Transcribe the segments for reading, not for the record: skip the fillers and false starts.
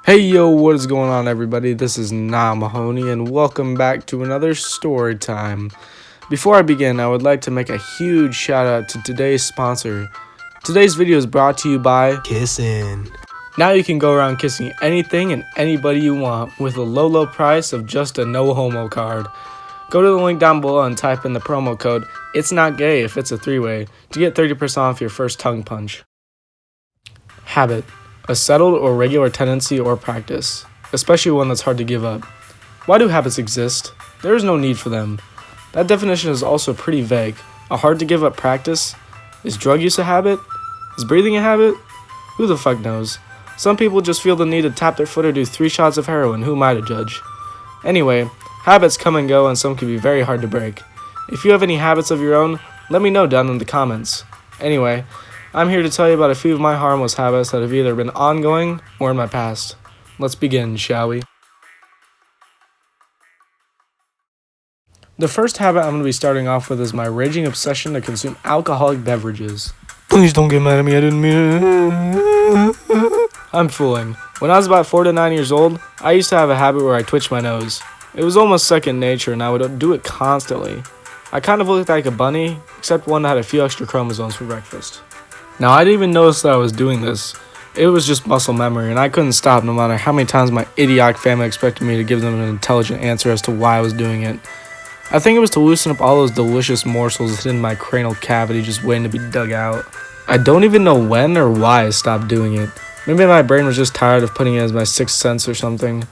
Hey yo, what is going on everybody? This is Na Mahoney and welcome back to another story time. Before I begin, I would like to make a huge shout out to today's sponsor. Today's video is brought to you by Kissing. Now you can go around kissing anything and anybody you want with a low price of just a no homo card. Go to the link down below and type in the promo code It's Not Gay if it's a three-way to get 30% off your first tongue punch. Habit. A settled or regular tendency or practice, especially one that's hard to give up. Why do habits exist? There is no need for them. That definition is also pretty vague. A hard to give up practice? Is drug use a habit? Is breathing a habit? Who the fuck knows? Some people just feel the need to tap their foot or do 3 shots of heroin. Who am I to judge? Anyway, habits come and go and some can be very hard to break. If you have any habits of your own, let me know down in the comments. Anyway, I'm here to tell you about a few of my harmless habits that have either been ongoing or in my past. Let's begin, shall we? The first habit I'm going to be starting off with is my raging obsession to consume alcoholic beverages. Please don't get mad at me, I didn't mean it. I'm fooling. When I was about 4 to 9 years old, I used to have a habit where I twitched my nose. It was almost second nature and I would do it constantly. I kind of looked like a bunny, except one that had a few extra chromosomes for breakfast. Now, I didn't even notice that I was doing this. It was just muscle memory, and I couldn't stop no matter how many times my idiotic family expected me to give them an intelligent answer as to why I was doing it. I think it was to loosen up all those delicious morsels hidden in my cranial cavity just waiting to be dug out. I don't even know when or why I stopped doing it. Maybe my brain was just tired of putting it as my sixth sense or something.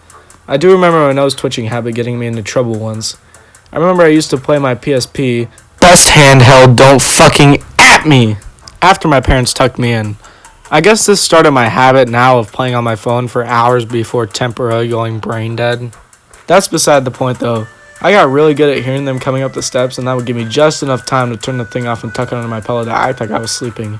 I do remember my nose twitching habit getting me into trouble once. I remember I used to play my PSP, best handheld, don't fucking at me! After my parents tucked me in. I guess this started my habit now of playing on my phone for hours before temporarily going brain dead. That's beside the point though. I got really good at hearing them coming up the steps and that would give me just enough time to turn the thing off and tuck it under my pillow to act like I was sleeping.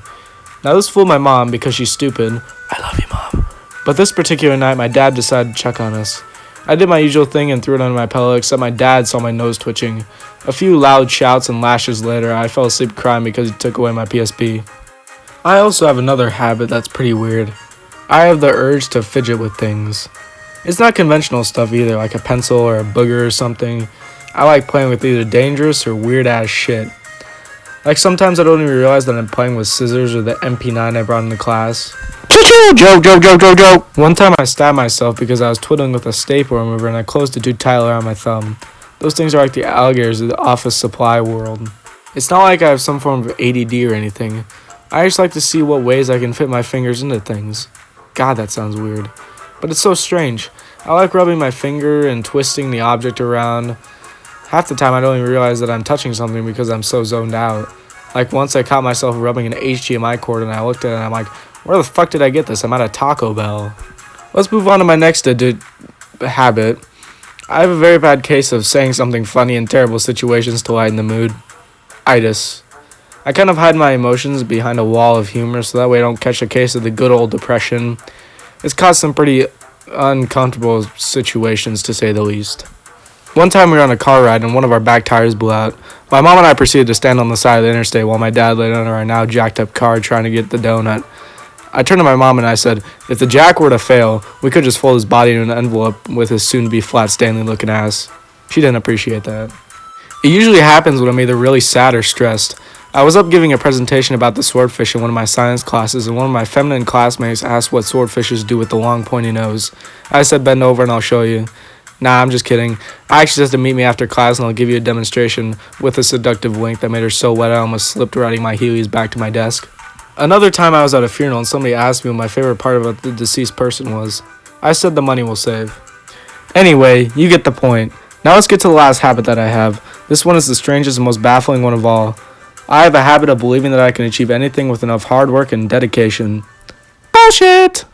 Now this fooled my mom because she's stupid. I love you, Mom. But this particular night my dad decided to check on us. I did my usual thing and threw it under my pillow, except my dad saw my nose twitching. A few loud shouts and lashes later, I fell asleep crying because he took away my PSP. I also have another habit that's pretty weird. I have the urge to fidget with things. It's not conventional stuff either, like a pencil or a booger or something. I like playing with either dangerous or weird ass shit. Like sometimes I don't even realize that I'm playing with scissors or the MP9 I brought into class. Joke. One time I stabbed myself because I was twiddling with a staple remover and I closed it too tight around my thumb. Those things are like the alligators of the office supply world. It's not like I have some form of ADD or anything. I just like to see what ways I can fit my fingers into things. God, that sounds weird. But it's so strange. I like rubbing my finger and twisting the object around. Half the time I don't even realize that I'm touching something because I'm so zoned out. Like once I caught myself rubbing an HDMI cord and I looked at it and I'm like, where the fuck did I get this? I'm at a Taco Bell. Let's move on to my next habit. I have a very bad case of saying something funny in terrible situations to lighten the mood. Itis. I kind of hide my emotions behind a wall of humor so that way I don't catch a case of the good old depression. It's caused some pretty uncomfortable situations to say the least. One time we were on a car ride and one of our back tires blew out. My mom and I proceeded to stand on the side of the interstate while my dad laid under our now jacked up car trying to get the donut. I turned to my mom and I said, if the jack were to fail, we could just fold his body in an envelope with his soon-to-be flat Stanley looking ass. She didn't appreciate that. It usually happens when I'm either really sad or stressed. I was up giving a presentation about the swordfish in one of my science classes and one of my feminine classmates asked what swordfishes do with the long pointy nose. I said bend over and I'll show you. Nah, I'm just kidding. I actually said to meet me after class and I'll give you a demonstration with a seductive wink that made her so wet I almost slipped riding my Heelys back to my desk. Another time I was at a funeral and somebody asked me what my favorite part about the deceased person was. I said the money will save. Anyway, you get the point. Now let's get to the last habit that I have. This one is the strangest and most baffling one of all. I have a habit of believing that I can achieve anything with enough hard work and dedication. Bullshit!